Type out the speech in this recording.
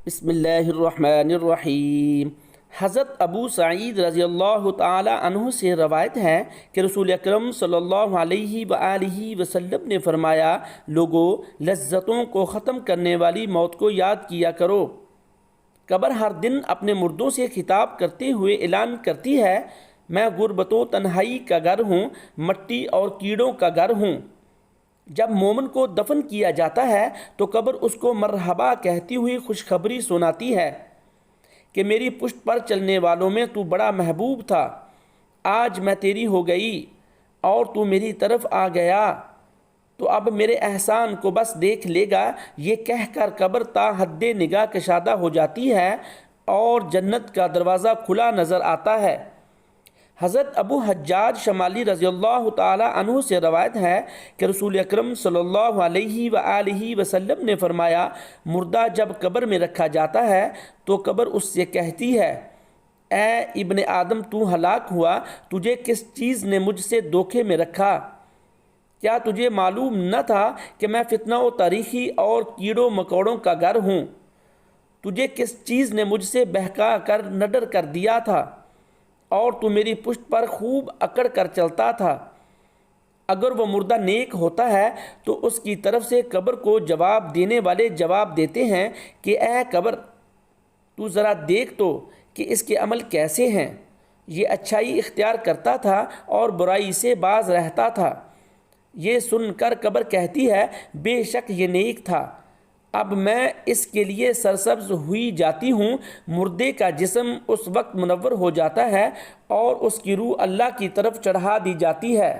بسم اللہ الرحمن الرحیم۔ حضرت ابو سعید رضی اللہ تعالی عنہ سے روایت ہے کہ رسول اکرم صلی اللہ علیہ وآلہ وسلم نے فرمایا، لوگو لذتوں کو ختم کرنے والی موت کو یاد کیا کرو۔ قبر ہر دن اپنے مردوں سے خطاب کرتے ہوئے اعلان کرتی ہے، میں غربت و تنہائی کا گھر ہوں، مٹی اور کیڑوں کا گھر ہوں۔ جب مومن کو دفن کیا جاتا ہے تو قبر اس کو مرحبا کہتی ہوئی خوشخبری سناتی ہے کہ میری پشت پر چلنے والوں میں تو بڑا محبوب تھا، آج میں تیری ہو گئی اور تو میری طرف آ گیا، تو اب میرے احسان کو بس دیکھ لے گا۔ یہ کہہ کر قبر تا حد نگاہ کشادہ ہو جاتی ہے اور جنت کا دروازہ کھلا نظر آتا ہے۔ حضرت ابو حجاج شمالی رضی اللہ تعالی عنہ سے روایت ہے کہ رسول اکرم صلی اللہ علیہ وآلہ وسلم نے فرمایا، مردہ جب قبر میں رکھا جاتا ہے تو قبر اس سے کہتی ہے، اے ابن آدم تو ہلاک ہوا، تجھے کس چیز نے مجھ سے دھوکے میں رکھا؟ کیا تجھے معلوم نہ تھا کہ میں فتنہ و تاریخی اور کیڑوں مکوڑوں کا گھر ہوں؟ تجھے کس چیز نے مجھ سے بہکا کر نڈر کر دیا تھا اور تو میری پشت پر خوب اکڑ کر چلتا تھا؟ اگر وہ مردہ نیک ہوتا ہے تو اس کی طرف سے قبر کو جواب دینے والے جواب دیتے ہیں کہ اے قبر، تو ذرا دیکھ تو کہ اس کے عمل کیسے ہیں۔ یہ اچھائی اختیار کرتا تھا اور برائی سے باز رہتا تھا۔ یہ سن کر قبر کہتی ہے، بے شک یہ نیک تھا، اب میں اس کے لیے سرسبز ہوئی جاتی ہوں۔ مردے کا جسم اس وقت منور ہو جاتا ہے اور اس کی روح اللہ کی طرف چڑھا دی جاتی ہے۔